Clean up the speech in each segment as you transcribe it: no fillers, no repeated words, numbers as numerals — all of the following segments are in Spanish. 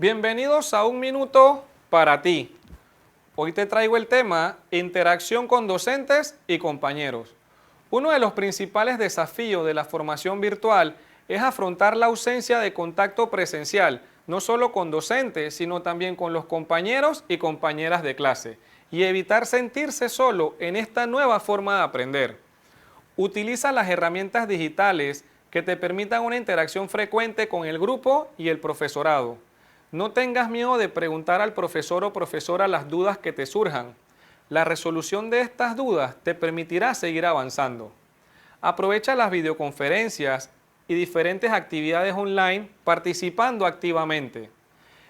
Bienvenidos a Un Minuto para Ti. Hoy te traigo el tema interacción con docentes y compañeros. Uno de los principales desafíos de la formación virtual es afrontar la ausencia de contacto presencial, no solo con docentes, sino también con los compañeros y compañeras de clase, y evitar sentirse solo en esta nueva forma de aprender. Utiliza las herramientas digitales que te permitan una interacción frecuente con el grupo y el profesorado. No tengas miedo de preguntar al profesor o profesora las dudas que te surjan. La resolución de estas dudas te permitirá seguir avanzando. Aprovecha las videoconferencias y diferentes actividades online participando activamente.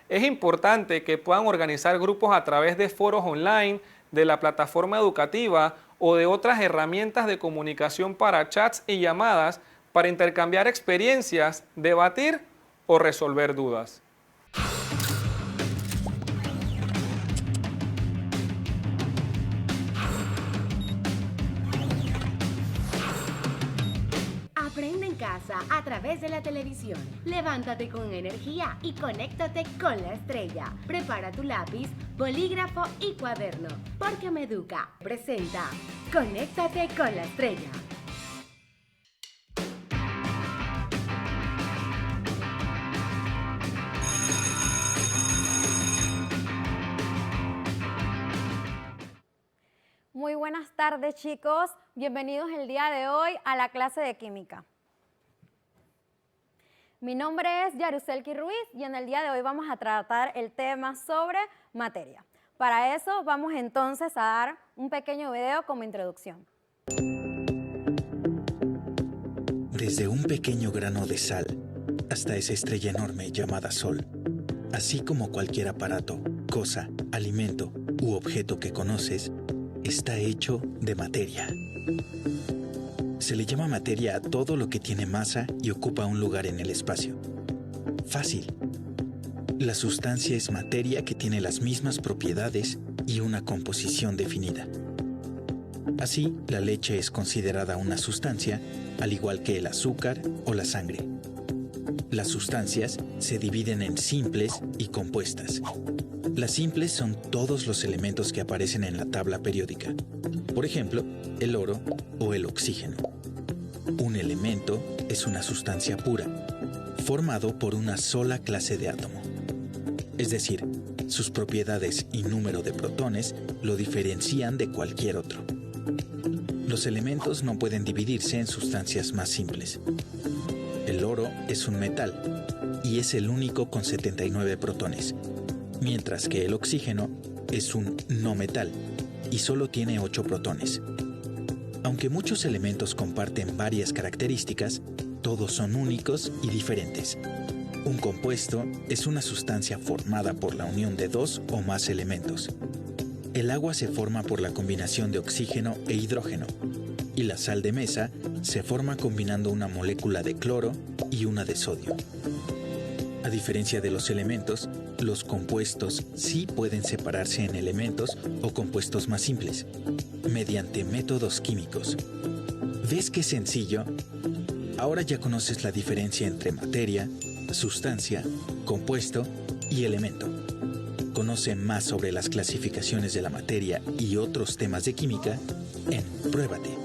Es importante que puedan organizar grupos a través de foros online, de la plataforma educativa o de otras herramientas de comunicación para chats y llamadas para intercambiar experiencias, debatir o resolver dudas. Aprende en casa a través de la televisión. Levántate con energía y conéctate con la estrella. Prepara tu lápiz, bolígrafo y cuaderno, porque Meduca presenta Conéctate con la estrella. Muy buenas tardes, chicos. Bienvenidos el día de hoy a la clase de química. Mi nombre es Yaruselki Ruiz y en el día de hoy vamos a tratar el tema sobre materia. Para eso vamos entonces a dar un pequeño video como introducción. Desde un pequeño grano de sal hasta esa estrella enorme llamada Sol, así como cualquier aparato, cosa, alimento u objeto que conoces, está hecho de materia. Se le llama materia a todo lo que tiene masa y ocupa un lugar en el espacio. Fácil. La sustancia es materia que tiene las mismas propiedades y una composición definida. Así, la leche es considerada una sustancia, al igual que el azúcar o la sangre. Las sustancias se dividen en simples y compuestas. Las simples son todos los elementos que aparecen en la tabla periódica. Por ejemplo, el oro o el oxígeno. Un elemento es una sustancia pura, formado por una sola clase de átomo. Es decir, sus propiedades y número de protones lo diferencian de cualquier otro. Los elementos no pueden dividirse en sustancias más simples. El oro es un metal y es el único con 79 protones, mientras que el oxígeno es un no metal y solo tiene 8 protones. Aunque muchos elementos comparten varias características, todos son únicos y diferentes. Un compuesto es una sustancia formada por la unión de dos o más elementos. El agua se forma por la combinación de oxígeno e hidrógeno, y la sal de mesa se forma combinando una molécula de cloro y una de sodio. A diferencia de los elementos, los compuestos sí pueden separarse en elementos o compuestos más simples, mediante métodos químicos. ¿Ves qué sencillo? Ahora ya conoces la diferencia entre materia, sustancia, compuesto y elemento. Conoce más sobre las clasificaciones de la materia y otros temas de química en Pruébate.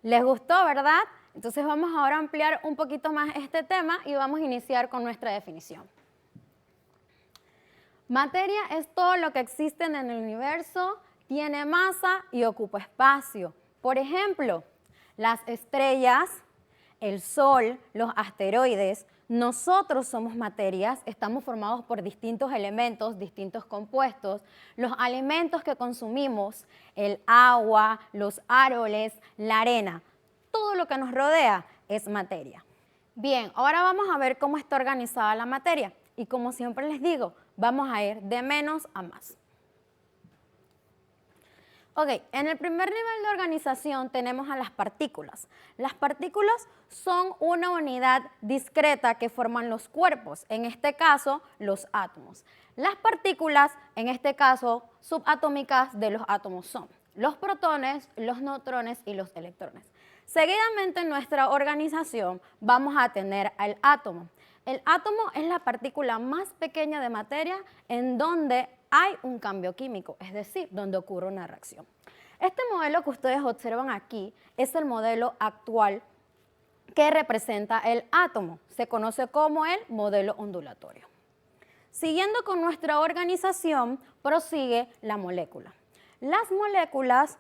¿Les gustó, verdad? Entonces vamos ahora a ampliar un poquito más este tema y vamos a iniciar con nuestra definición. Materia es todo lo que existe en el universo, tiene masa y ocupa espacio. Por ejemplo, las estrellas, el Sol, los asteroides. Nosotros somos materias, estamos formados por distintos elementos, distintos compuestos. Los alimentos que consumimos, el agua, los árboles, la arena, todo lo que nos rodea es materia. Bien, ahora vamos a ver cómo está organizada la materia. Y como siempre les digo, vamos a ir de menos a más. Ok, en el primer nivel de organización tenemos a las partículas. Las partículas son una unidad discreta que forman los cuerpos, en este caso los átomos. Las partículas, en este caso subatómicas de los átomos son los protones, los neutrones y los electrones. Seguidamente en nuestra organización vamos a tener al átomo. El átomo es la partícula más pequeña de materia en donde hay un cambio químico, es decir, donde ocurre una reacción. Este modelo que ustedes observan aquí es el modelo actual que representa el átomo. Se conoce como el modelo ondulatorio. Siguiendo con nuestra organización, prosigue la molécula. Las moléculas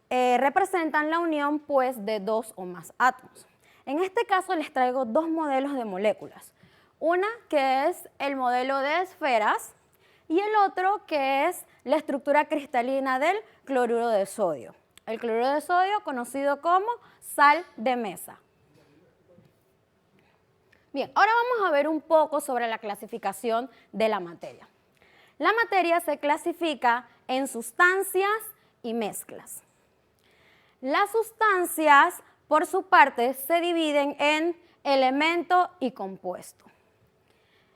representan la unión pues, de dos o más átomos. En este caso les traigo dos modelos de moléculas. Una que es el modelo de esferas y el otro que es la estructura cristalina del cloruro de sodio. El cloruro de sodio conocido como sal de mesa. Bien, ahora vamos a ver un poco sobre la clasificación de la materia. La materia se clasifica en sustancias y mezclas. Las sustancias, por su parte, se dividen en elemento y compuesto.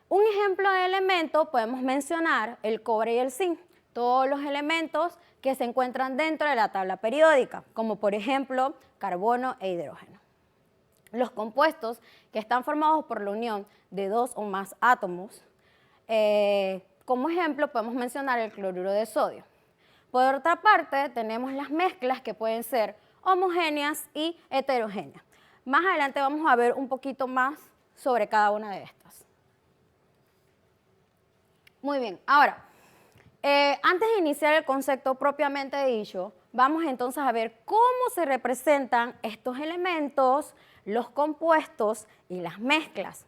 Un ejemplo de elemento podemos mencionar el cobre y el zinc, todos los elementos que se encuentran dentro de la tabla periódica, como por ejemplo carbono e hidrógeno. Los compuestos que están formados por la unión de dos o más átomos, como ejemplo podemos mencionar el cloruro de sodio. Por otra parte tenemos las mezclas que pueden ser homogéneas y heterogéneas. Más adelante vamos a ver un poquito más sobre cada una de estas. Muy bien, ahora, antes de iniciar el concepto propiamente dicho, vamos entonces a ver cómo se representan estos elementos, los compuestos y las mezclas.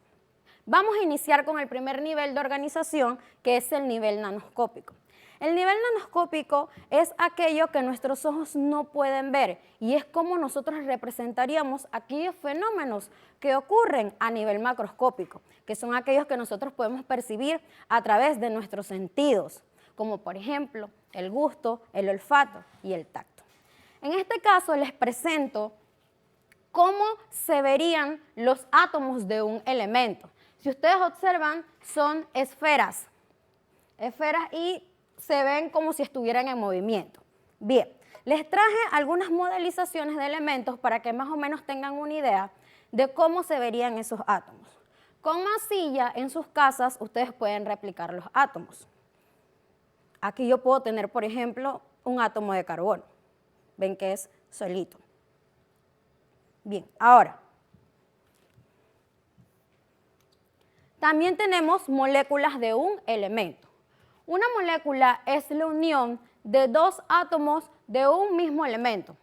Vamos a iniciar con el primer nivel de organización, que es el nivel nanoscópico. El nivel nanoscópico es aquello que nuestros ojos no pueden ver y es como nosotros representaríamos aquellos fenómenos que ocurren a nivel macroscópico, que son aquellos que nosotros podemos percibir a través de nuestros sentidos, como por ejemplo el gusto, el olfato y el tacto. En este caso les presento cómo se verían los átomos de un elemento. Si ustedes observan, son esferas y se ven como si estuvieran en movimiento. Bien, les traje algunas modelizaciones de elementos para que más o menos tengan una idea de cómo se verían esos átomos. Con masilla en sus casas ustedes pueden replicar los átomos. Aquí yo puedo tener, por ejemplo, un átomo de carbono. Ven que es solito. Bien, ahora, también tenemos moléculas de un elemento. Una molécula es la unión de dos átomos de un mismo elemento.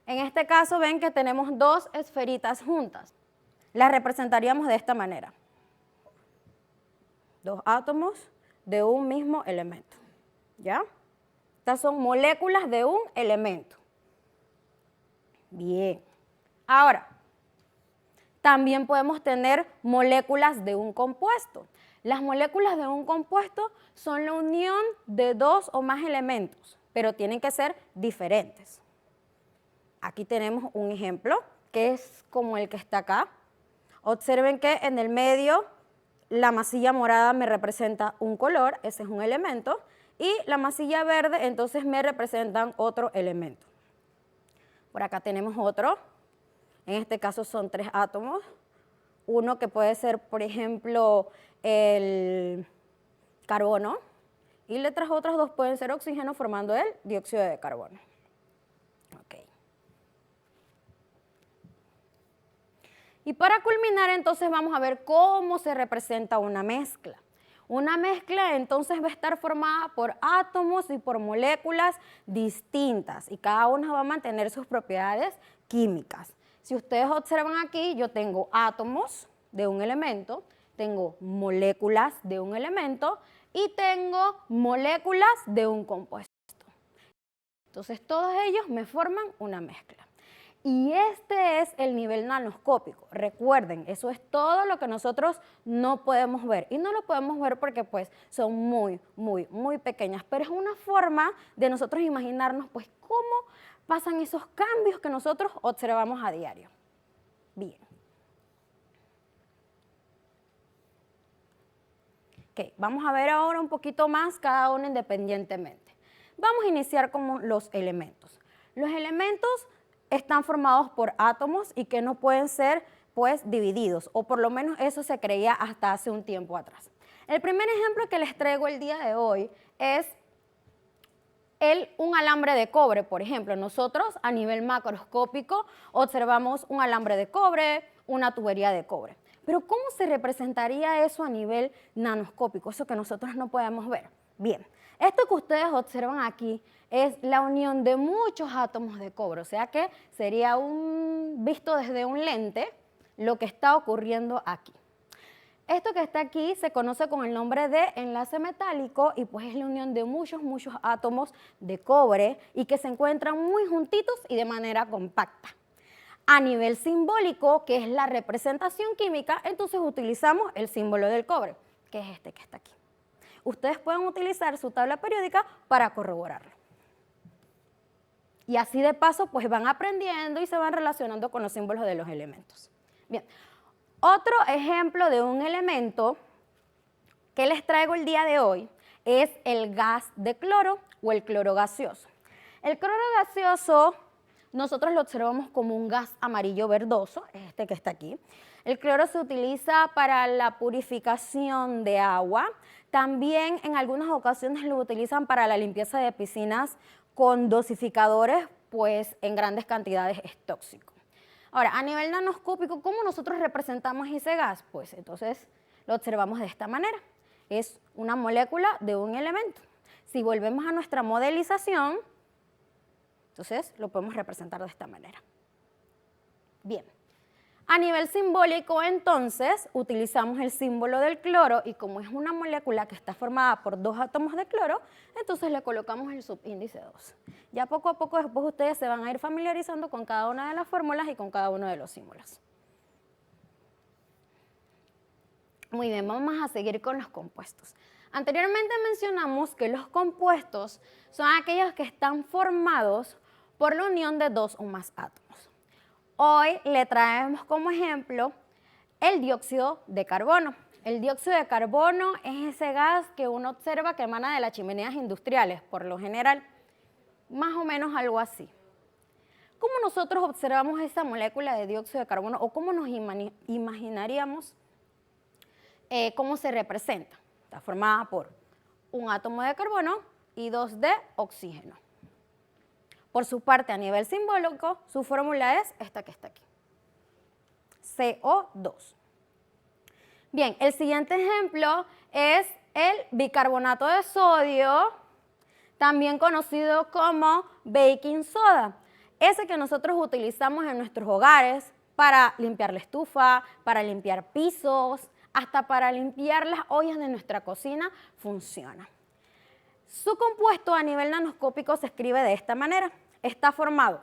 En este caso ven que tenemos dos esferitas juntas. Las representaríamos de esta manera. Dos átomos de un mismo elemento. ¿Ya? Estas son moléculas de un elemento. Bien. Ahora, también podemos tener moléculas de un compuesto. Las moléculas de un compuesto son la unión de dos o más elementos, pero tienen que ser diferentes. Aquí tenemos un ejemplo, que es como el que está acá. Observen que en el medio la masilla morada me representa un color, ese es un elemento, y la masilla verde entonces me representan otro elemento. Por acá tenemos otro, en este caso son tres átomos. Uno que puede ser, por ejemplo, el carbono, y las otras dos pueden ser oxígeno formando el dióxido de carbono. Okay. Y para culminar entonces vamos a ver cómo se representa una mezcla. Una mezcla entonces va a estar formada por átomos y por moléculas distintas y cada una va a mantener sus propiedades químicas. Si ustedes observan aquí, yo tengo átomos de un elemento, tengo moléculas de un elemento y tengo moléculas de un compuesto. Entonces todos ellos me forman una mezcla. Y este es el nivel nanoscópico. Recuerden, eso es todo lo que nosotros no podemos ver. Y no lo podemos ver porque pues son muy pequeñas. Pero es una forma de nosotros imaginarnos pues cómo pasan esos cambios que nosotros observamos a diario. Bien. Ok, vamos a ver ahora un poquito más cada uno independientemente. Vamos a iniciar con los elementos. Los elementos están formados por átomos y que no pueden ser pues divididos, o por lo menos eso se creía hasta hace un tiempo atrás. El primer ejemplo que les traigo el día de hoy es un alambre de cobre, por ejemplo. Nosotros a nivel macroscópico observamos un alambre de cobre, una tubería de cobre. Pero ¿cómo se representaría eso a nivel nanoscópico, eso que nosotros no podemos ver? Bien, esto que ustedes observan aquí es la unión de muchos átomos de cobre, o sea que sería visto desde un lente lo que está ocurriendo aquí. Esto que está aquí se conoce con el nombre de enlace metálico y pues es la unión de muchos átomos de cobre y que se encuentran muy juntitos y de manera compacta. A nivel simbólico, que es la representación química, entonces utilizamos el símbolo del cobre, que es este que está aquí. Ustedes pueden utilizar su tabla periódica para corroborarlo. Y así de paso pues van aprendiendo y se van relacionando con los símbolos de los elementos. Bien. Otro ejemplo de un elemento que les traigo el día de hoy es el gas de cloro o el cloro gaseoso. El cloro gaseoso nosotros lo observamos como un gas amarillo verdoso, este que está aquí. El cloro se utiliza para la purificación de agua. También en algunas ocasiones lo utilizan para la limpieza de piscinas con dosificadores, pues en grandes cantidades es tóxico. Ahora, a nivel nanoscópico, ¿cómo nosotros representamos ese gas? Pues entonces lo observamos de esta manera. Es una molécula de un elemento. Si volvemos a nuestra modelización, entonces lo podemos representar de esta manera. Bien. A nivel simbólico, entonces, utilizamos el símbolo del cloro y como es una molécula que está formada por 2 átomos de cloro, entonces le colocamos el subíndice 2. Ya poco a poco después ustedes se van a ir familiarizando con cada una de las fórmulas y con cada uno de los símbolos. Muy bien, vamos a seguir con los compuestos. Anteriormente mencionamos que los compuestos son aquellos que están formados por la unión de 2 o más átomos. Hoy le traemos como ejemplo el dióxido de carbono. El dióxido de carbono es ese gas que uno observa que emana de las chimeneas industriales, por lo general, más o menos algo así. ¿Cómo nosotros observamos esa molécula de dióxido de carbono o cómo nos imaginaríamos cómo se representa? Está formada por un átomo de carbono y 2 de oxígeno. Por su parte, a nivel simbólico, su fórmula es esta que está aquí, CO2. Bien, el siguiente ejemplo es el bicarbonato de sodio, también conocido como baking soda. Ese que nosotros utilizamos en nuestros hogares para limpiar la estufa, para limpiar pisos, hasta para limpiar las ollas de nuestra cocina, funciona. Su compuesto a nivel nanoscópico se escribe de esta manera. Está formado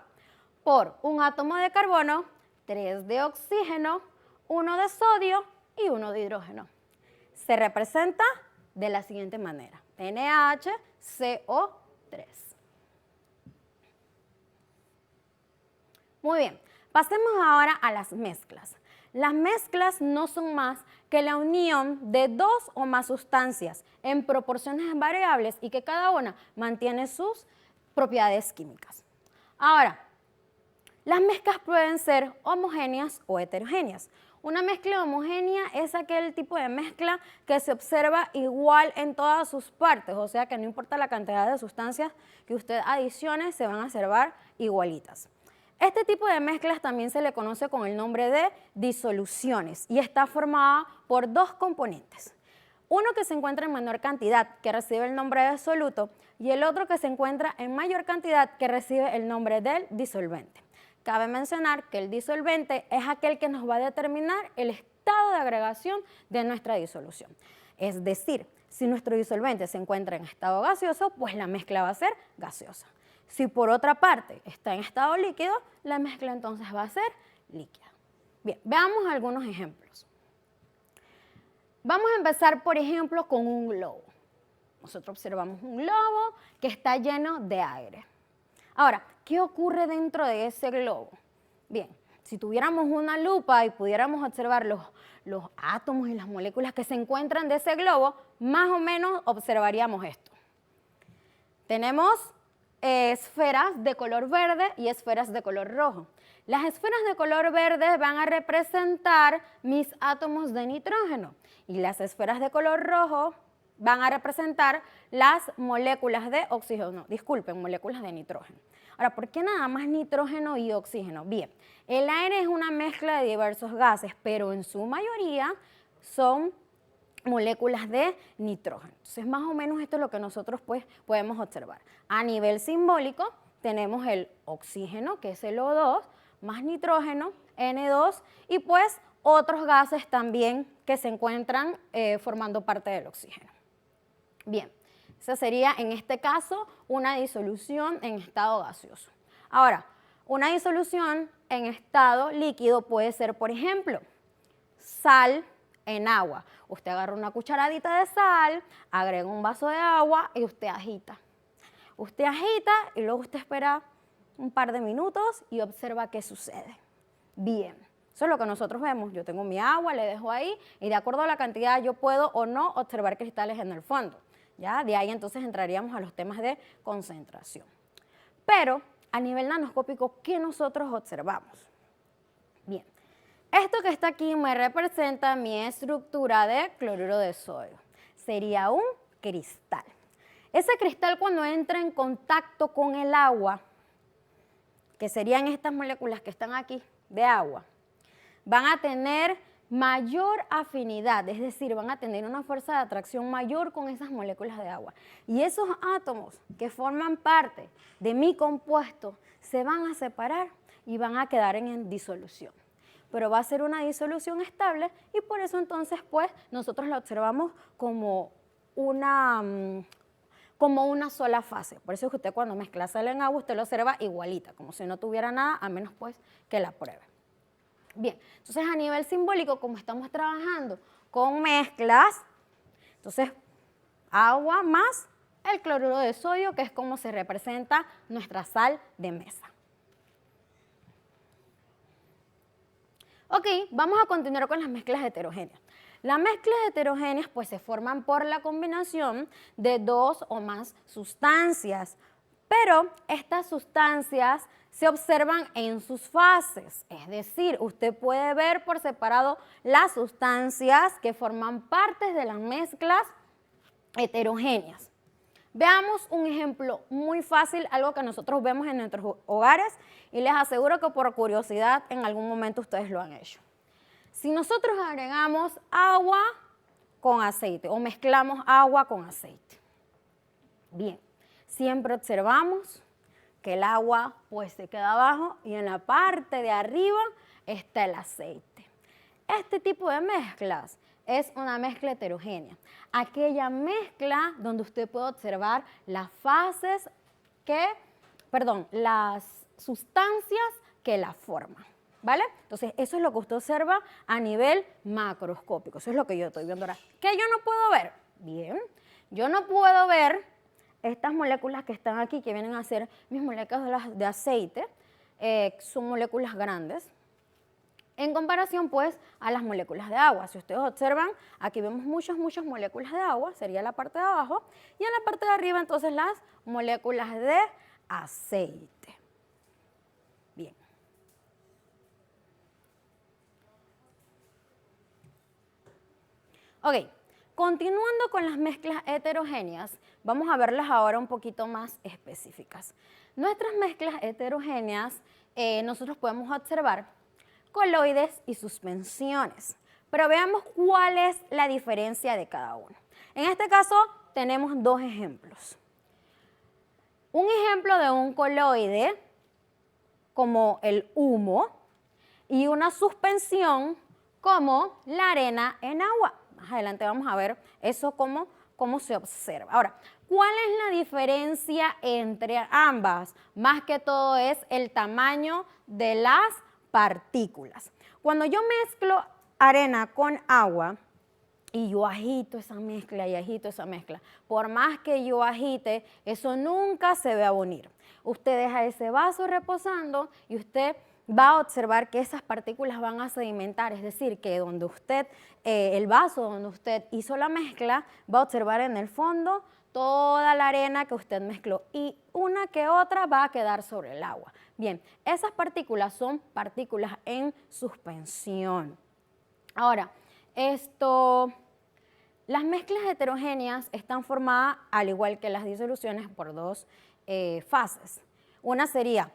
por un átomo de carbono, 3 de oxígeno, 1 de sodio y 1 de hidrógeno. Se representa de la siguiente manera, NaHCO3. Muy bien, pasemos ahora a las mezclas. Las mezclas no son más que la unión de 2 o más sustancias en proporciones variables y que cada una mantiene sus propiedades químicas. Ahora, las mezclas pueden ser homogéneas o heterogéneas. Una mezcla homogénea es aquel tipo de mezcla que se observa igual en todas sus partes, o sea que no importa la cantidad de sustancias que usted adicione, se van a observar igualitas. Este tipo de mezclas también se le conoce con el nombre de disoluciones y está formada por 2 componentes. Uno que se encuentra en menor cantidad, que recibe el nombre de soluto, y el otro que se encuentra en mayor cantidad, que recibe el nombre del disolvente. Cabe mencionar que el disolvente es aquel que nos va a determinar el estado de agregación de nuestra disolución. Es decir, si nuestro disolvente se encuentra en estado gaseoso, pues la mezcla va a ser gaseosa. Si por otra parte está en estado líquido, la mezcla entonces va a ser líquida. Bien, veamos algunos ejemplos. Vamos a empezar, por ejemplo, con un globo. Nosotros observamos un globo que está lleno de aire. Ahora, ¿qué ocurre dentro de ese globo? Bien, si tuviéramos una lupa y pudiéramos observar los átomos y las moléculas que se encuentran de ese globo, más o menos observaríamos esto. Tenemos esferas de color verde y esferas de color rojo. Las esferas de color verde van a representar mis átomos de nitrógeno y las esferas de color rojo van a representar las moléculas de oxígeno, disculpen, moléculas de nitrógeno. Ahora, ¿por qué nada más nitrógeno y oxígeno? Bien, el aire es una mezcla de diversos gases, pero en su mayoría son moléculas de nitrógeno. Entonces, más o menos esto es lo que nosotros pues podemos observar. A nivel simbólico tenemos el oxígeno, que es el O2, más nitrógeno, N2, y pues otros gases también que se encuentran formando parte del oxígeno. Bien, esa sería en este caso una disolución en estado gaseoso. Ahora, una disolución en estado líquido puede ser, por ejemplo, sal en agua. Usted agarra una cucharadita de sal, agrega un vaso de agua y usted agita. Usted agita y luego usted espera un par de minutos y observa qué sucede. Bien, eso es lo que nosotros vemos. Yo tengo mi agua, le dejo ahí y de acuerdo a la cantidad yo puedo o no observar cristales en el fondo. ¿Ya? De ahí entonces entraríamos a los temas de concentración. Pero a nivel nanoscópico, ¿qué nosotros observamos? Bien, esto que está aquí me representa mi estructura de cloruro de sodio. Sería un cristal. Ese cristal cuando entra en contacto con el agua, que serían estas moléculas que están aquí de agua, van a tener mayor afinidad, es decir, van a tener una fuerza de atracción mayor con esas moléculas de agua. Y esos átomos que forman parte de mi compuesto se van a separar y van a quedar en disolución. Pero va a ser una disolución estable y por eso entonces pues nosotros la observamos como una sola fase. Por eso es que usted cuando mezcla sal en agua usted lo observa igualita, como si no tuviera nada, a menos pues que la pruebe. Bien, entonces a nivel simbólico, como estamos trabajando con mezclas, entonces agua más el cloruro de sodio, que es como se representa nuestra sal de mesa. Ok, vamos a continuar con las mezclas heterogéneas. Las mezclas heterogéneas pues se forman por la combinación de dos o más sustancias, pero estas sustancias se observan en sus fases, es decir, usted puede ver por separado las sustancias que forman parte de las mezclas heterogéneas. Veamos un ejemplo muy fácil, algo que nosotros vemos en nuestros hogares y les aseguro que por curiosidad en algún momento ustedes lo han hecho. Si nosotros agregamos agua con aceite o mezclamos agua con aceite, bien, siempre observamos que el agua pues se queda abajo y en la parte de arriba está el aceite. Este tipo de mezclas es una mezcla heterogénea, aquella mezcla donde usted puede observar las las sustancias que la forman, ¿vale? Entonces eso es lo que usted observa a nivel macroscópico, eso es lo que yo estoy viendo ahora. ¿Qué yo no puedo ver? Bien, yo no puedo ver estas moléculas que están aquí, que vienen a ser mis moléculas de aceite, son moléculas grandes, en comparación pues a las moléculas de agua. Si ustedes observan, aquí vemos muchas moléculas de agua, sería la parte de abajo, y en la parte de arriba entonces las moléculas de aceite. Bien. Ok. Continuando con las mezclas heterogéneas, vamos a verlas ahora un poquito más específicas. Nuestras mezclas heterogéneas, nosotros podemos observar coloides y suspensiones, pero veamos cuál es la diferencia de cada uno. En este caso tenemos dos ejemplos. Un ejemplo de un coloide, como el humo, y una suspensión como la arena en agua. Más adelante vamos a ver eso cómo se observa. Ahora, ¿cuál es la diferencia entre ambas? Más que todo es el tamaño de las partículas. Cuando yo mezclo arena con agua y yo agito esa mezcla y agito esa mezcla, por más que yo agite, eso nunca se va a unir. Usted deja ese vaso reposando y usted va a observar que esas partículas van a sedimentar, es decir, que donde usted, el vaso donde usted hizo la mezcla, va a observar en el fondo toda la arena que usted mezcló y una que otra va a quedar sobre el agua. Bien, esas partículas son partículas en suspensión. Ahora, las mezclas heterogéneas están formadas, al igual que las disoluciones, por dos fases. Una sería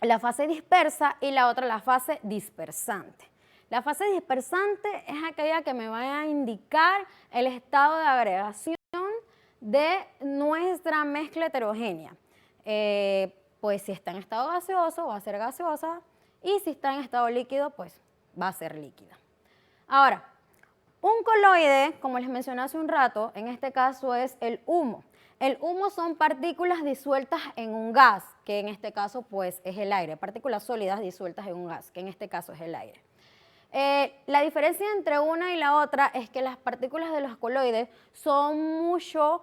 la fase dispersa y la otra la fase dispersante. La fase dispersante es aquella que me va a indicar el estado de agregación de nuestra mezcla heterogénea. Pues si está en estado gaseoso, va a ser gaseosa, y si está en estado líquido, pues va a ser líquida. Ahora, un coloide, como les mencioné hace un rato, en este caso es el humo. El humo son partículas disueltas en un gas, que en este caso pues es el aire, partículas sólidas disueltas en un gas, que en este caso es el aire. La diferencia entre una y la otra es que las partículas de los coloides son mucho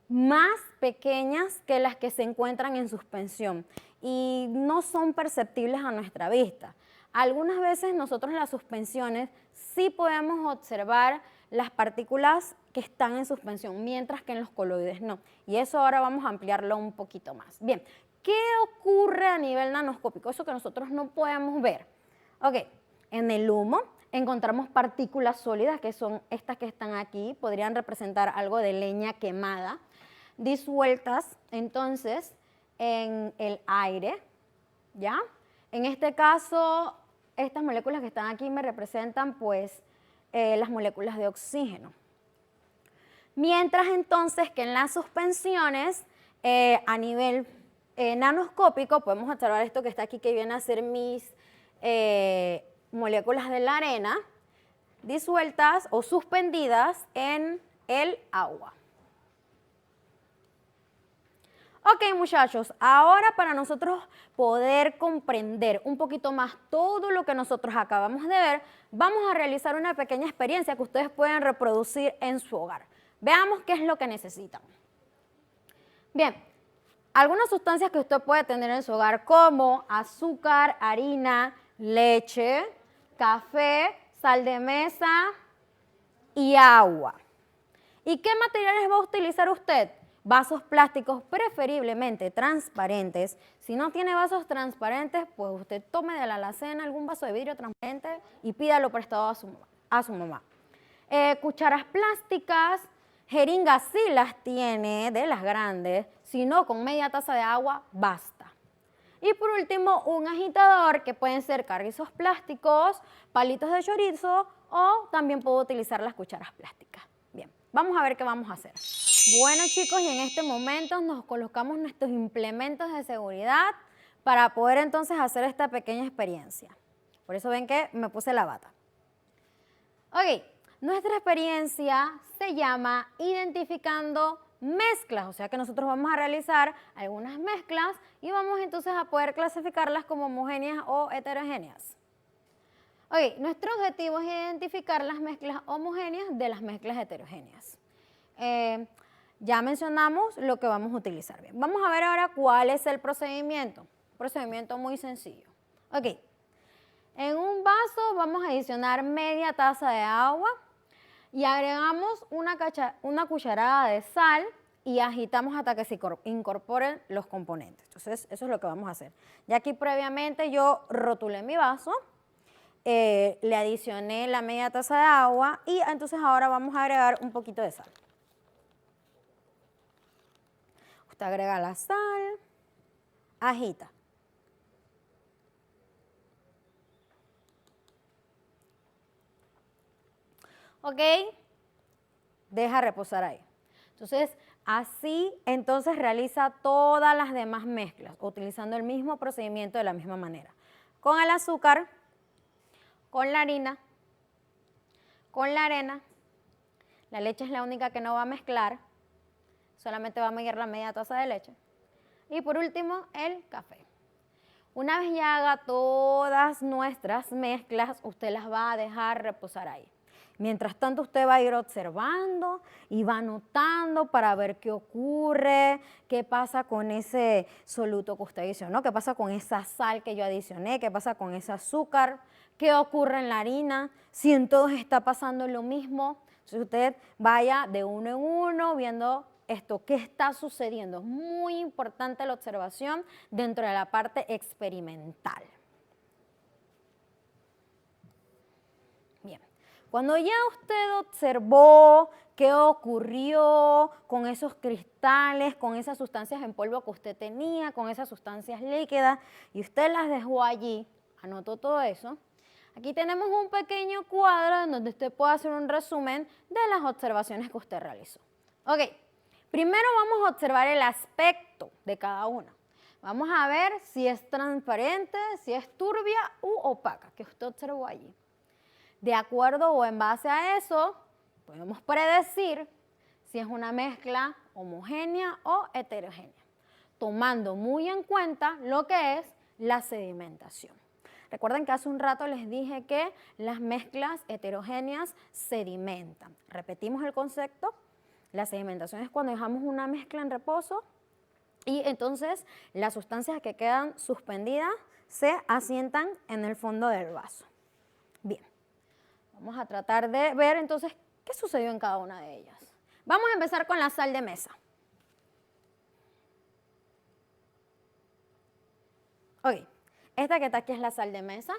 más pequeñas que las que se encuentran en suspensión y no son perceptibles a nuestra vista. Algunas veces nosotros en las suspensiones sí podemos observar las partículas que están en suspensión, mientras que en los coloides no. Y eso ahora vamos a ampliarlo un poquito más. Bien, ¿qué ocurre a nivel nanoscópico? Eso que nosotros no podemos ver. Ok, en el humo encontramos partículas sólidas, que son estas que están aquí, podrían representar algo de leña quemada, disueltas entonces en el aire, ¿ya? En este caso, estas moléculas que están aquí me representan pues las moléculas de oxígeno. Mientras entonces que en las suspensiones a nivel nanoscópico podemos observar esto que está aquí, que viene a ser mis moléculas de la arena disueltas o suspendidas en el agua. Ok, muchachos, ahora para nosotros poder comprender un poquito más todo lo que nosotros acabamos de ver, vamos a realizar una pequeña experiencia que ustedes pueden reproducir en su hogar. Veamos qué es lo que necesitan. Bien, algunas sustancias que usted puede tener en su hogar como azúcar, harina, leche, café, sal de mesa y agua. ¿Y qué materiales va a utilizar usted? Vasos plásticos, preferiblemente transparentes. Si no tiene vasos transparentes, pues usted tome de la alacena algún vaso de vidrio transparente y pídalo prestado a su mamá. Cucharas plásticas, jeringas sí las tiene, de las grandes, si no, con media taza de agua basta. Y por último, un agitador, que pueden ser carrizos plásticos, palitos de chorizo o también puedo utilizar las cucharas plásticas. Bien, vamos a ver qué vamos a hacer. Bueno, chicos, y en este momento nos colocamos nuestros implementos de seguridad para poder entonces hacer esta pequeña experiencia. Por eso ven que me puse la bata. Ok, nuestra experiencia se llama identificando mezclas, o sea que nosotros vamos a realizar algunas mezclas y vamos entonces a poder clasificarlas como homogéneas o heterogéneas. Ok, nuestro objetivo es identificar las mezclas homogéneas de las mezclas heterogéneas. Ya mencionamos lo que vamos a utilizar. Bien, vamos a ver ahora cuál es el procedimiento. Un procedimiento muy sencillo. Ok, en un vaso vamos a adicionar media taza de agua y agregamos una cucharada de sal y agitamos hasta que se incorporen los componentes. Entonces, eso es lo que vamos a hacer. Ya aquí previamente yo rotulé mi vaso, le adicioné la media taza de agua y entonces ahora vamos a agregar un poquito de sal. Usted agrega la sal, agita. ¿Ok? Deja reposar ahí. Entonces, así entonces realiza todas las demás mezclas, utilizando el mismo procedimiento de la misma manera. Con el azúcar, con la harina, con la arena, la leche es la única que no va a mezclar, solamente va a medir la media taza de leche. Y por último, el café. Una vez ya haga todas nuestras mezclas, usted las va a dejar reposar ahí. Mientras tanto, usted va a ir observando y va anotando para ver qué ocurre, qué pasa con ese soluto que usted adicionó, qué pasa con esa sal que yo adicioné, qué pasa con ese azúcar, qué ocurre en la harina, si en todos está pasando lo mismo. Entonces usted vaya de uno en uno viendo esto, ¿qué está sucediendo? Es muy importante la observación dentro de la parte experimental. Bien, cuando ya usted observó qué ocurrió con esos cristales, con esas sustancias en polvo que usted tenía, con esas sustancias líquidas, y usted las dejó allí, anotó todo eso, aquí tenemos un pequeño cuadro en donde usted puede hacer un resumen de las observaciones que usted realizó. Ok, primero vamos a observar el aspecto de cada una. Vamos a ver si es transparente, si es turbia u opaca, que usted observó allí. De acuerdo o en base a eso, podemos predecir si es una mezcla homogénea o heterogénea, tomando muy en cuenta lo que es la sedimentación. Recuerden que hace un rato les dije que las mezclas heterogéneas sedimentan. Repetimos el concepto. La sedimentación es cuando dejamos una mezcla en reposo y entonces las sustancias que quedan suspendidas se asientan en el fondo del vaso. Bien, vamos a tratar de ver entonces qué sucedió en cada una de ellas. Vamos a empezar con la sal de mesa. Ok, esta que está aquí es la sal de mesa.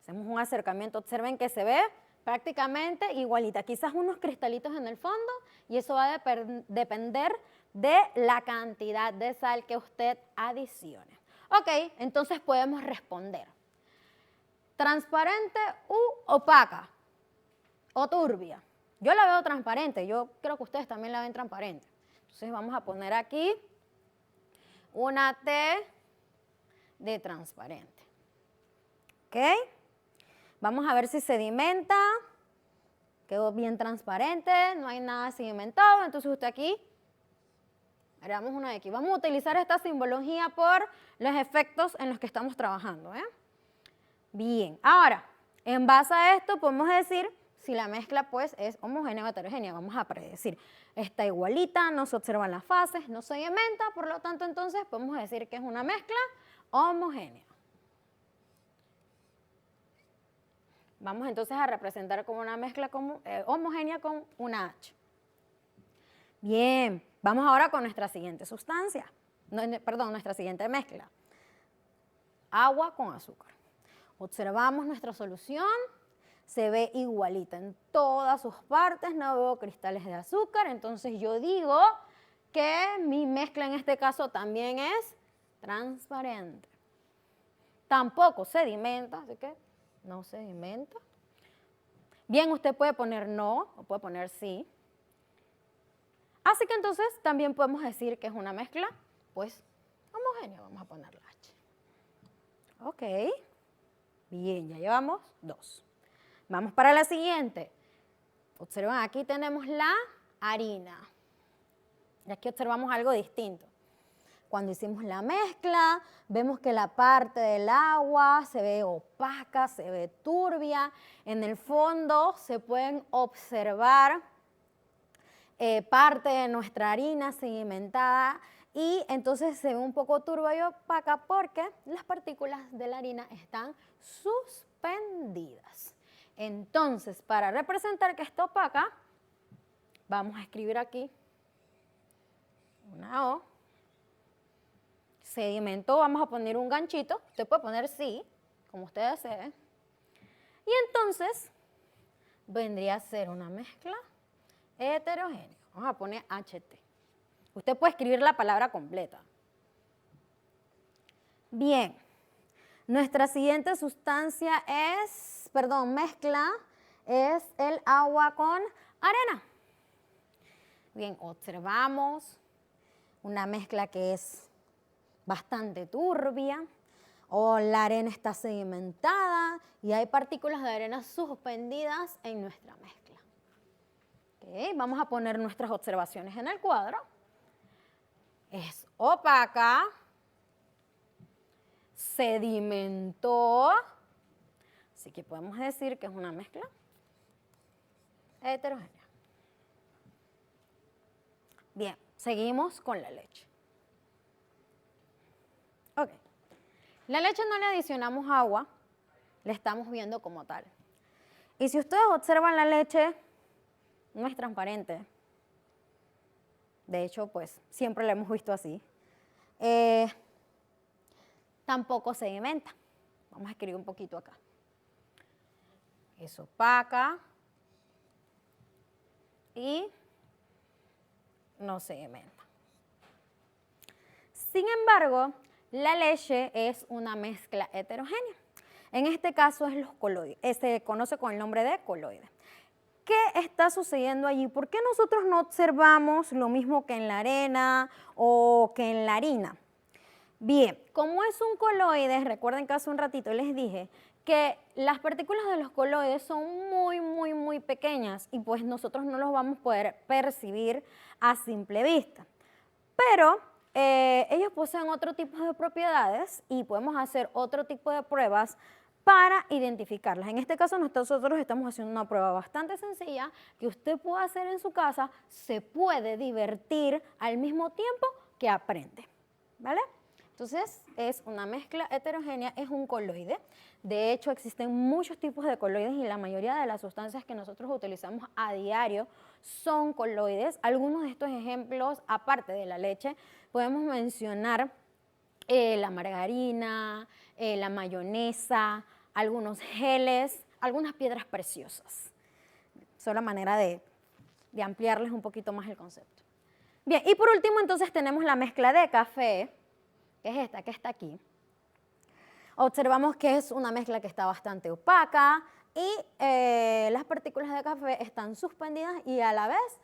Hacemos un acercamiento, observen que se ve prácticamente igualita, quizás unos cristalitos en el fondo y eso va a depender de la cantidad de sal que usted adicione. Ok, entonces podemos responder. ¿Transparente u opaca o turbia? Yo la veo transparente, yo creo que ustedes también la ven transparente. Entonces vamos a poner aquí una T de transparente. ¿Ok? Vamos a ver si sedimenta. Quedó bien transparente, no hay nada sedimentado. Entonces usted aquí, haremos una de aquí. Vamos a utilizar esta simbología por los efectos en los que estamos trabajando. Bien, ahora, en base a esto podemos decir si la mezcla pues es homogénea o heterogénea. Vamos a predecir. Está igualita, no se observan las fases, no sedimenta, por lo tanto entonces podemos decir que es una mezcla homogénea. Vamos entonces a representar como una mezcla homogénea con una H. Bien, vamos ahora con nuestra siguiente sustancia, nuestra siguiente mezcla. Agua con azúcar. Observamos nuestra solución, se ve igualita en todas sus partes, no veo cristales de azúcar, entonces yo digo que mi mezcla en este caso también es transparente. Tampoco sedimenta, así que no sedimenta. Bien, usted puede poner no o puede poner sí. Así que entonces también podemos decir que es una mezcla, pues, homogénea. Vamos a poner la H. Ok. Bien, ya llevamos 2. Vamos para la siguiente. Observen, aquí tenemos la harina. Y aquí observamos algo distinto. Cuando hicimos la mezcla, vemos que la parte del agua se ve opaca, se ve turbia. En el fondo se pueden observar parte de nuestra harina sedimentada y entonces se ve un poco turbia y opaca porque las partículas de la harina están suspendidas. Entonces, para representar que está opaca, vamos a escribir aquí una O. Sedimentó, vamos a poner un ganchito, usted puede poner sí, como usted desee. Y entonces vendría a ser una mezcla heterogénea. Vamos a poner HT. Usted puede escribir la palabra completa. Bien, nuestra siguiente sustancia mezcla es el agua con arena. Bien, observamos una mezcla que es bastante turbia, o la arena está sedimentada y hay partículas de arena suspendidas en nuestra mezcla. Okay, vamos a poner nuestras observaciones en el cuadro. Es opaca, sedimentó, así que podemos decir que es una mezcla heterogénea. Bien, seguimos con la leche. Ok, la leche no le adicionamos agua, la estamos viendo como tal. Y si ustedes observan la leche, no es transparente. De hecho, pues siempre lo hemos visto así. Tampoco sedimenta. Vamos a escribir un poquito acá. Es opaca y no sedimenta. Sin embargo, la leche es una mezcla heterogénea. En este caso es los coloides, se conoce con el nombre de coloide. ¿Qué está sucediendo allí? ¿Por qué nosotros no observamos lo mismo que en la arena o que en la harina? Bien, como es un coloide, recuerden que hace un ratito les dije que las partículas de los coloides son muy pequeñas y pues nosotros no los vamos a poder percibir a simple vista. Pero ellos poseen otro tipo de propiedades y podemos hacer otro tipo de pruebas para identificarlas. En este caso nosotros estamos haciendo una prueba bastante sencilla que usted puede hacer en su casa, se puede divertir al mismo tiempo que aprende, ¿vale? Entonces es una mezcla heterogénea, es un coloide. De hecho existen muchos tipos de coloides y la mayoría de las sustancias que nosotros utilizamos a diario son coloides. Algunos de estos ejemplos, aparte de la leche, podemos mencionar la margarina, la mayonesa, algunos geles, algunas piedras preciosas. Es la manera de ampliarles un poquito más el concepto. Bien, y por último entonces tenemos la mezcla de café, que es esta que está aquí. Observamos que es una mezcla que está bastante opaca y las partículas de café están suspendidas y a la vez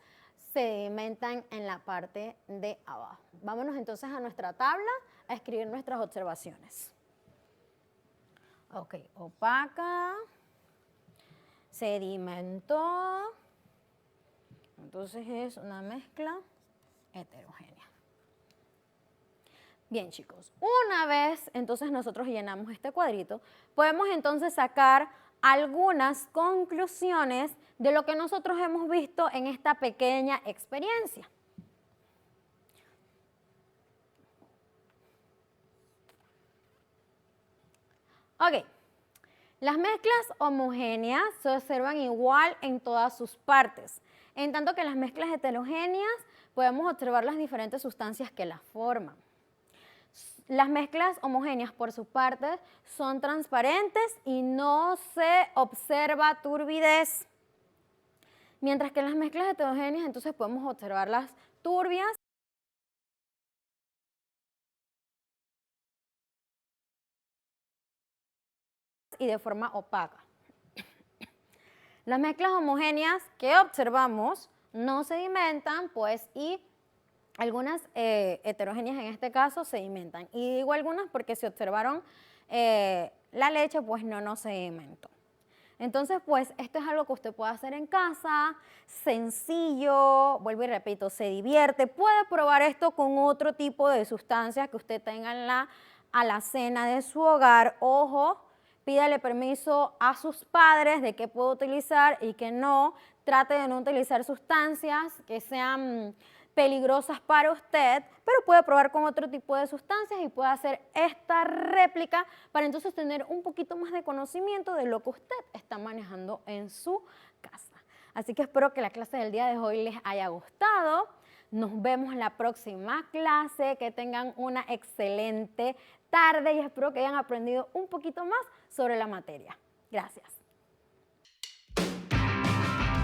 sedimentan en la parte de abajo. Vámonos entonces a nuestra tabla a escribir nuestras observaciones. Ok, opaca, sedimentó, entonces es una mezcla heterogénea. Bien, chicos, una vez entonces nosotros llenamos este cuadrito, podemos entonces sacar algunas conclusiones de lo que nosotros hemos visto en esta pequeña experiencia. Ok, las mezclas homogéneas se observan igual en todas sus partes, en tanto que las mezclas heterogéneas podemos observar las diferentes sustancias que las forman. Las mezclas homogéneas, por su parte, son transparentes y no se observa turbidez. Mientras que en las mezclas heterogéneas, entonces podemos observarlas turbias y de forma opaca. Las mezclas homogéneas que observamos no sedimentan, pues, y algunas heterogéneas en este caso sedimentan. Y digo algunas porque si observaron la leche, pues no sedimentó. Entonces, pues, esto es algo que usted puede hacer en casa, sencillo, vuelvo y repito, se divierte. Puede probar esto con otro tipo de sustancias que usted tenga en la alacena de su hogar. Ojo, pídale permiso a sus padres de qué puede utilizar y qué no. Trate de no utilizar sustancias que sean peligrosas para usted, pero puede probar con otro tipo de sustancias y puede hacer esta réplica para entonces tener un poquito más de conocimiento de lo que usted está manejando en su casa. Así que espero que la clase del día de hoy les haya gustado. Nos vemos en la próxima clase, que tengan una excelente tarde y espero que hayan aprendido un poquito más sobre la materia. Gracias.